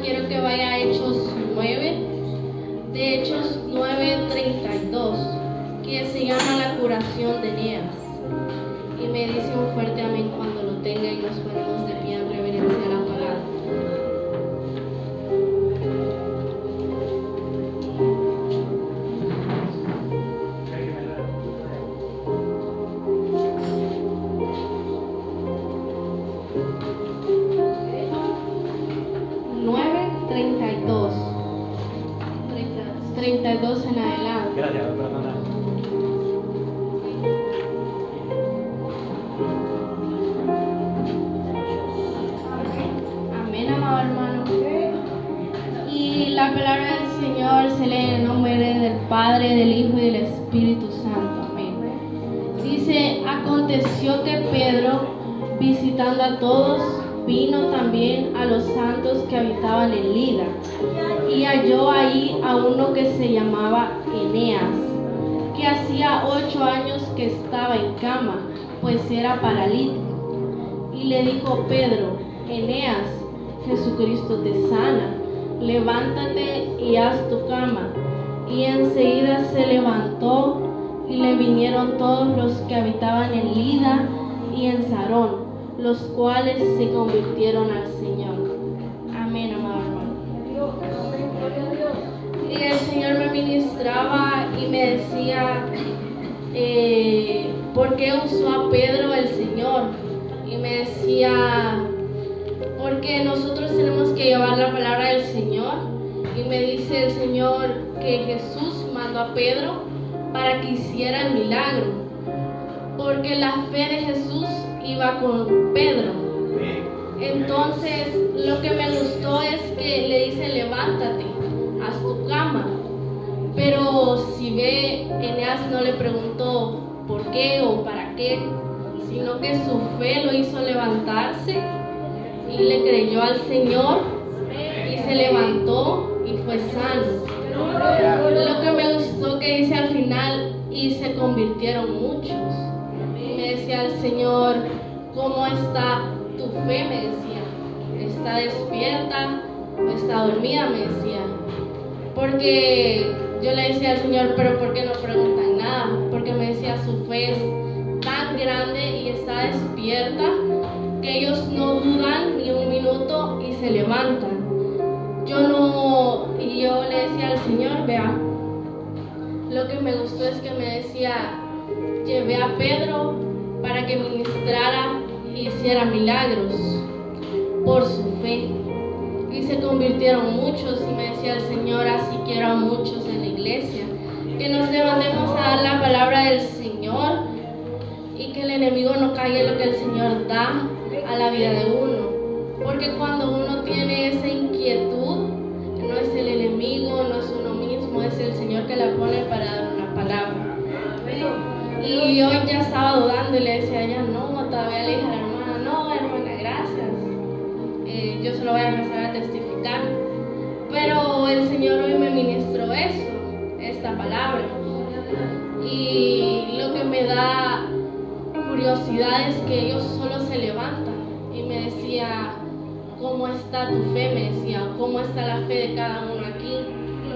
quiero que vaya a Hechos 9, de Hechos 9:32, que se llama la curación de Eneas. Y me dice un fuerte amén cuando lo tenga y nos ponemos de pie en reverencia a la palabra. Dos en adelante. Gracias, perdona. Amén, amado hermano. Y la palabra del Señor se lee en el nombre del Padre, del Hijo y del Espíritu Santo. Amén. Dice: aconteció que Pedro, visitando a todos, vino también a los santos que habitaban en Lida, y halló ahí a uno que se llamaba Eneas, que hacía 8 años que estaba en cama, pues era paralítico. Y le dijo Pedro: Eneas, Jesucristo te sana, levántate y haz tu cama. Y enseguida se levantó, y le vinieron todos los que habitaban en Lida y en Sarón, los cuales se convirtieron al Señor. Amén, amado hermano. Y el Señor me ministraba y me decía ¿por qué usó a Pedro el Señor? Y me decía, porque nosotros tenemos que llevar la palabra del Señor. Y me dice el Señor que Jesús mandó a Pedro para que hiciera el milagro, porque la fe de Jesús iba con Pedro. Entonces lo que me gustó es que le dice: levántate, haz tu cama. Pero si ve, Eneas no le preguntó por qué o para qué, sino que su fe lo hizo levantarse y le creyó al Señor y se levantó y fue sano. Lo que me gustó que dice al final: y se convirtieron muchos. Me decía el Señor: ¿cómo está tu fe? Me decía, ¿está despierta o está dormida? Me decía. Porque yo le decía al Señor: pero ¿por qué no preguntan nada? Porque me decía, su fe es tan grande y está despierta que ellos no dudan ni un minuto y se levantan. Y yo le decía al Señor: vea, lo que me gustó es que me decía: llevé a Pedro para que ministrara y hiciera milagros por su fe. Y se convirtieron muchos, y me decía el Señor: así quiero a muchos en la iglesia, que nos levantemos a dar la palabra del Señor y que el enemigo no caiga en lo que el Señor da a la vida de uno. Porque cuando uno tiene esa inquietud, no es el enemigo, no es uno mismo, es el Señor que la pone para dar una palabra. Y hoy ya estaba dudando y le decía a ella: no, todavía le dije a la hermana: no, hermana, gracias, yo solo voy a empezar a testificar. Pero el Señor hoy me ministró esta palabra. Y lo que me da curiosidad es que ellos solo se levantan. Y me decía: ¿cómo está tu fe? Me decía: ¿cómo está la fe de cada uno aquí?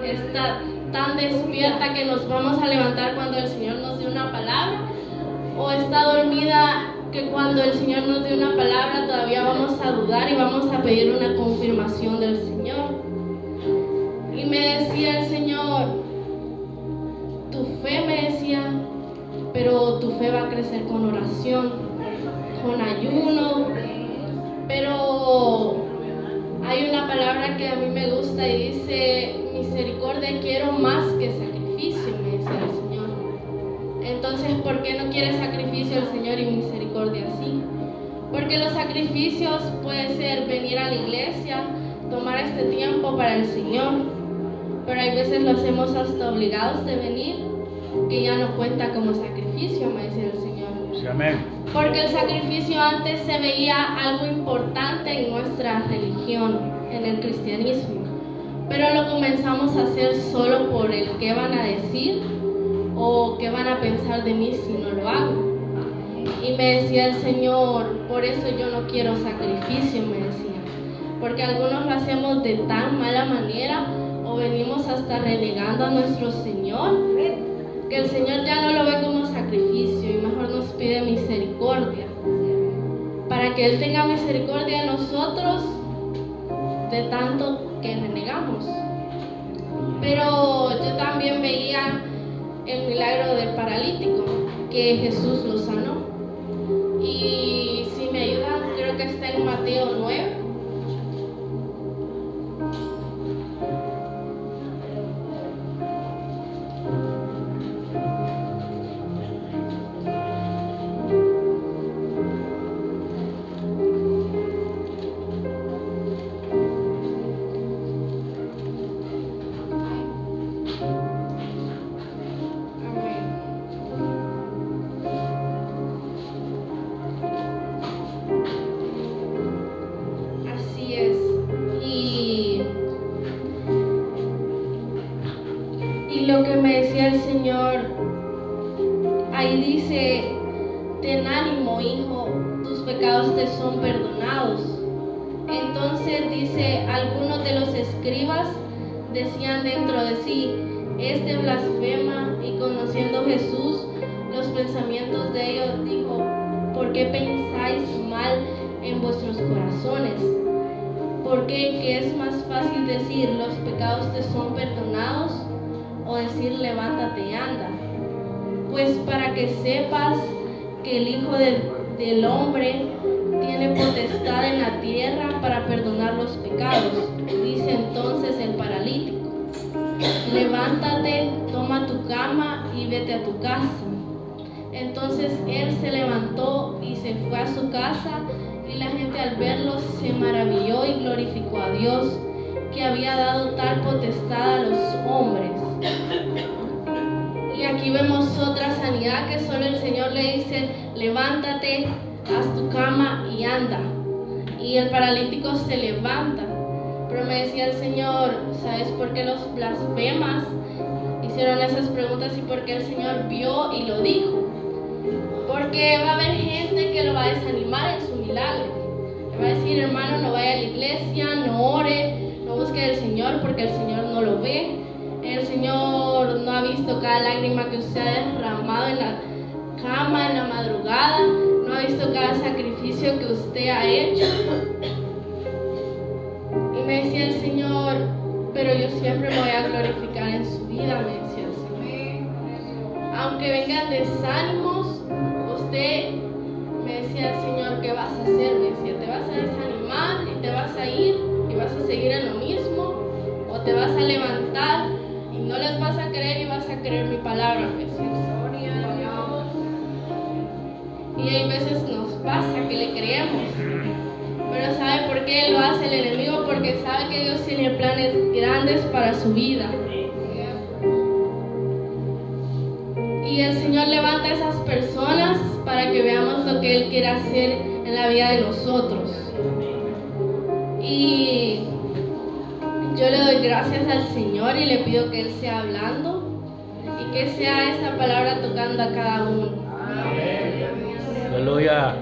¿Está tan despierta que nos vamos a levantar cuando el Señor nos dé una palabra? ¿O está dormida que cuando el Señor nos dé una palabra todavía vamos a dudar y vamos a pedir una confirmación del Señor? Y me decía el Señor: tu fe, me decía, pero tu fe va a crecer con oración, con ayuno. Pero hay una palabra que a mí me gusta y dice: misericordia quiero más que sacrificio, me decía el Señor. Entonces, ¿por qué no quiere sacrificio el Señor y misericordia sí? Porque los sacrificios puede ser venir a la iglesia, tomar este tiempo para el Señor, pero hay veces lo hacemos hasta obligados de venir, que ya no cuenta como sacrificio, me decía el Señor. Sí, amén. Porque el sacrificio antes se veía algo importante en nuestra religión, en el cristianismo, pero lo comenzamos a hacer solo por el qué van a decir o qué van a pensar de mí si no lo hago. Y me decía el Señor: por eso yo no quiero sacrificio, me decía, porque algunos lo hacemos de tan mala manera o venimos hasta renegando a nuestro Señor, que el Señor ya no lo ve como sacrificio y mejor nos pide misericordia, para que Él tenga misericordia de nosotros de tanto que renegamos. Pero yo también veía el milagro del paralítico, que Jesús lo sanó. Y si me ayudan, creo que está en Mateo 9. Lo que me decía el Señor, ahí dice: ten ánimo, hijo, tus pecados te son perdonados. Entonces dice, algunos de los escribas decían dentro de sí: este blasfema. Y conociendo Jesús los pensamientos de ellos, dijo: ¿por qué pensáis mal en vuestros corazones? ¿Por qué? ¿Que es más fácil decir los pecados te son perdonados, o decir levántate y anda? Pues para que sepas que el Hijo del Hombre tiene potestad en la tierra para perdonar los pecados. Dice entonces el paralítico: levántate, toma tu cama y vete a tu casa. Entonces él se levantó y se fue a su casa, y la gente al verlo se maravilló y glorificó a Dios, que había dado tal potestad a los hombres. Y aquí vemos otra sanidad que solo el Señor le dice: levántate, haz tu cama y anda. Y el paralítico se levanta. Pero me decía el Señor: ¿sabes por qué los blasfemas hicieron esas preguntas y por qué el Señor vio y lo dijo? Porque va a haber gente que lo va a desanimar en su milagro. Le va a decir: hermano, no vaya a la iglesia, no ore, no busque al Señor, porque el Señor no lo ve. El Señor no ha visto cada lágrima que usted ha derramado en la cama, en la madrugada. No ha visto cada sacrificio que usted ha hecho. Y me decía el Señor: pero yo siempre me voy a glorificar en su vida, me decía el Señor. Aunque vengan desánimos, usted, me decía el Señor, ¿qué vas a hacer? Me decía: ¿te vas a desanimar y te vas a ir y vas a seguir en lo mismo? ¿O te vas a levantar y no les vas a creer y vas a creer mi palabra? Me decía el Señor. Y hay veces nos pasa que le creemos. Pero ¿sabe por qué lo hace el enemigo? Porque sabe que Dios tiene planes grandes para su vida. Y el Señor levanta a esas personas para que veamos lo que Él quiere hacer en la vida de nosotros. Y yo le doy gracias al Señor y le pido que Él sea hablando y que sea esta palabra tocando a cada uno. Aleluya.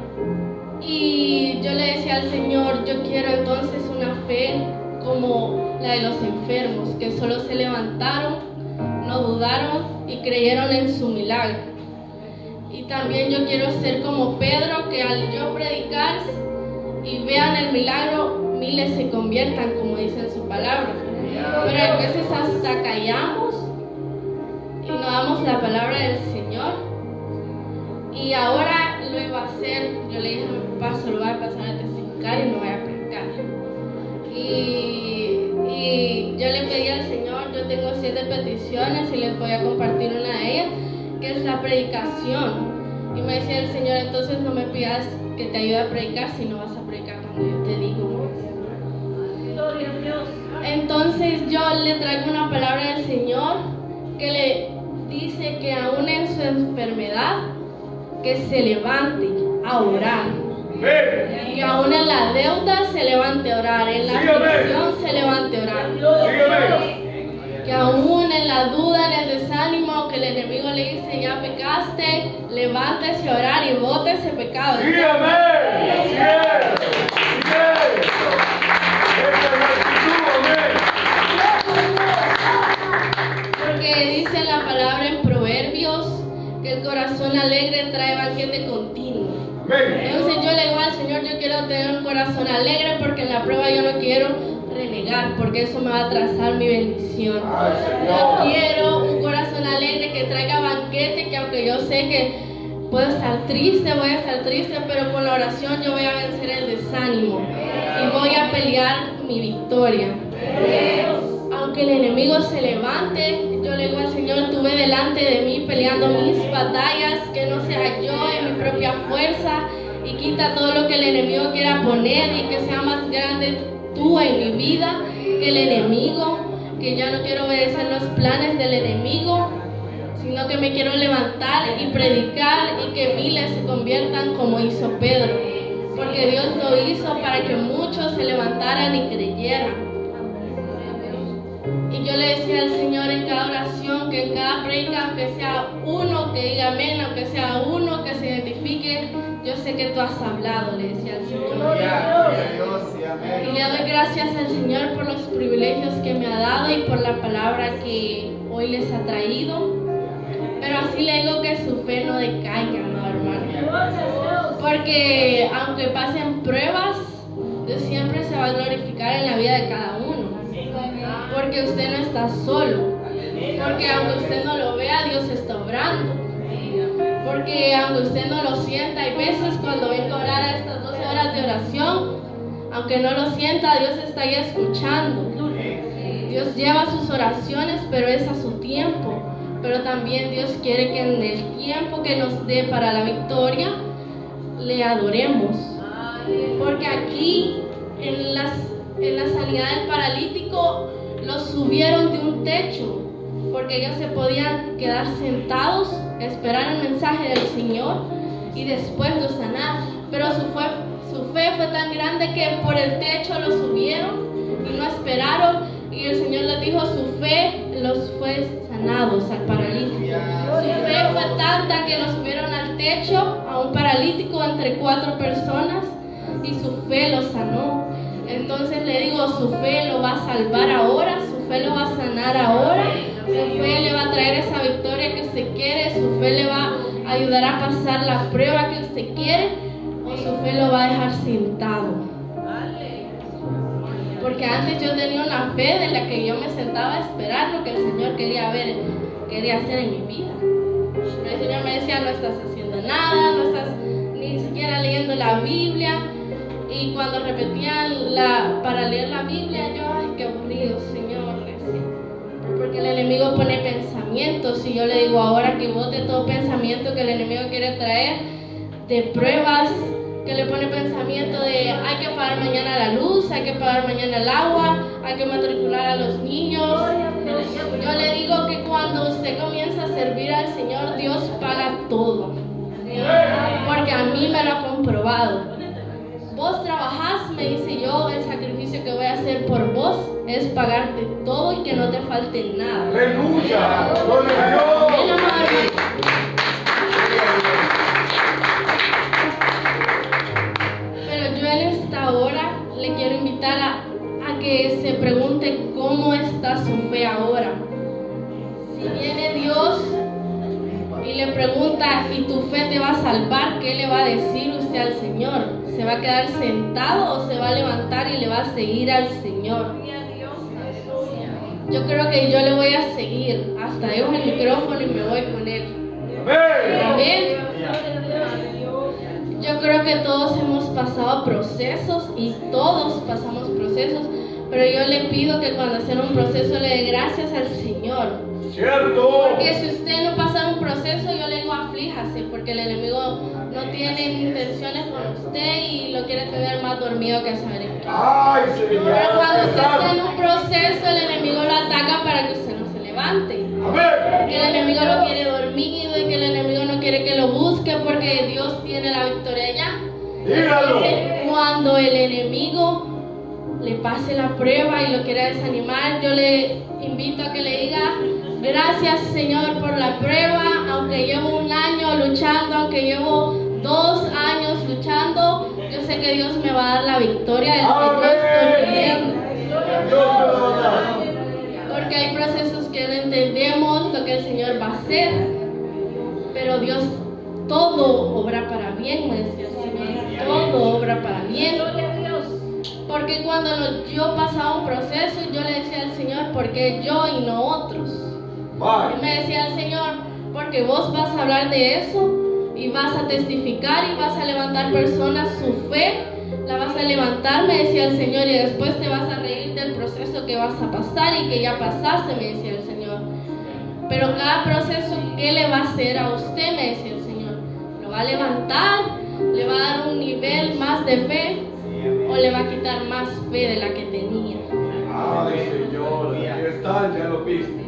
Y yo le decía al Señor: yo quiero entonces una fe como la de los enfermos, que solo se levantaron, no dudaron y creyeron en su milagro. Y también yo quiero ser como Pedro, que al yo predicar y vean el milagro, miles se conviertan, como dice en su palabra. Pero a veces hasta callamos y no damos la palabra del Señor. Y ahora lo iba a hacer. Yo le dije a mi pastor: lo voy a pasar a testificar y no voy a predicar. Y yo le pedí al Señor, yo tengo 7 peticiones y les voy a compartir una de ellas, que es la predicación. Y me decía el Señor: entonces no me pidas que te ayude a predicar si no vas a predicar cuando yo te digo. Gloria a Dios. Entonces yo le traigo una palabra del Señor que le dice que aún en su enfermedad, que se levante a orar. Que aún en la deuda se levante a orar, en la aflicción se levante a orar. Que aún en la duda, en el desánimo, que el enemigo le dice: ya pecaste, levántese a orar y bote ese pecado. Entonces yo le digo al Señor, yo quiero tener un corazón alegre porque en la prueba yo no quiero renegar, porque eso me va a atrasar mi bendición. Yo quiero un corazón alegre que traiga banquete, que aunque yo sé que puedo estar triste, voy a estar triste, pero con la oración yo voy a vencer el desánimo y voy a pelear mi victoria. Aunque el enemigo se levante, yo le digo al Señor, tú ve delante de mí peleando mis batallas, que no sea yo en mi propia fuerza, y quita todo lo que el enemigo quiera poner y que sea más grande tú en mi vida que el enemigo, que ya no quiero obedecer los planes del enemigo, sino que me quiero levantar y predicar y que miles se conviertan como hizo Pedro, porque Dios lo hizo para que muchos se levantaran y creyeran. Y yo le decía al Señor en cada oración, que en cada prédica, aunque sea uno que diga amén, aunque sea uno que se identifique, yo sé que tú has hablado, le decía al Señor. Y le doy gracias al Señor por los privilegios que me ha dado y por la palabra que hoy les ha traído. Pero así le digo que su fe no decaiga, ¿no, hermano? Porque aunque pasen pruebas, Dios siempre se va a glorificar en la vida de cada uno. Porque usted no está solo. Porque aunque usted no lo vea, Dios está obrando. Porque aunque usted no lo sienta, hay veces cuando vengo a orar a estas 12 horas de oración, aunque no lo sienta, Dios está ahí escuchando. Dios lleva sus oraciones, pero es a su tiempo. Pero también Dios quiere que en el tiempo que nos dé para la victoria, le adoremos. Porque aquí, en la sanidad del paralítico, los subieron de un techo, porque ellos se podían quedar sentados, esperar el mensaje del Señor y después lo sanar. Pero su fe fue tan grande que por el techo lo subieron y no esperaron, y el Señor les dijo, su fe los fue sanados al paralítico. Su fe fue tanta que lo subieron al techo a un paralítico entre 4 personas y su fe lo sanó. Entonces le digo, su fe lo va a salvar ahora, su fe lo va a sanar ahora, su fe le va a traer esa victoria que usted quiere, su fe le va a ayudar a pasar la prueba que usted quiere, o su fe lo va a dejar sentado. Porque antes yo tenía una fe de la que yo me sentaba a esperar lo que el Señor quería hacer en mi vida. Pero el Señor me decía, no estás haciendo nada, no estás ni siquiera leyendo la Biblia. Y cuando repetían para leer la Biblia, yo, ay, qué aburrido, Señor, decía. Porque el enemigo pone pensamientos, y yo le digo ahora que bote todo pensamiento que el enemigo quiere traer, de pruebas, que le pone pensamiento de hay que pagar mañana la luz, hay que pagar mañana el agua, hay que matricular a los niños. Yo le digo que cuando usted comienza a servir al Señor, Dios paga todo. Porque a mí me lo ha comprobado. Vos trabajás, me dice yo, el sacrificio que voy a hacer por vos es pagarte todo y que no te falte nada. ¡Aleluya! ¡Gloria a Dios! Pero yo en esta hora le quiero invitar a que se pregunte cómo está su fe ahora. Si viene Dios y le pregunta, ¿y tu fe te va a salvar? ¿Qué le va a decir usted al Señor? ¿Se va a quedar sentado o se va a levantar y le va a seguir al Señor? Yo creo que yo le voy a seguir. Hasta dejo el micrófono y me voy con él. Amén. Yo creo que todos hemos pasado procesos y todos pasamos procesos, pero yo le pido que cuando hacen un proceso le dé gracias al Señor. ¡Cierto! Porque si usted no pasa un proceso, yo le digo aflíjase, porque el enemigo no tiene intenciones con usted y lo quiere tener más dormido que saber en qué. ¡Ay, Señor! Pero cuando usted está en un proceso, el enemigo lo ataca para que usted no se levante. ¡Amén! Que el enemigo lo quiere dormido y que el enemigo no quiere que lo busque porque Dios tiene la victoria ya. ¡Dígalo! Entonces, cuando el enemigo le pase la prueba y lo quiera desanimar, yo le invito a que le diga: gracias, Señor, por la prueba, aunque llevo 1 año luchando, aunque llevo 2 años luchando, yo sé que Dios me va a dar la victoria de lo que yo estoy viviendo. Porque hay procesos que no entendemos lo que el Señor va a hacer, pero Dios todo obra para bien, me decía el Señor. obra para bien. Gloria a Dios. Porque cuando yo pasaba un proceso, yo le decía al Señor, ¿por qué yo y no otros? Y me decía el Señor, porque vos vas a hablar de eso y vas a testificar y vas a levantar personas su fe, la vas a levantar, me decía el Señor, y después te vas a reír del proceso que vas a pasar y que ya pasaste, me decía el Señor. Pero cada proceso, ¿qué le va a hacer a usted? Me decía el Señor. ¿Lo va a levantar? ¿Le va a dar un nivel más de fe? ¿O le va a quitar más fe de la que tenía? Ay, Señor, aquí está, ya lo viste.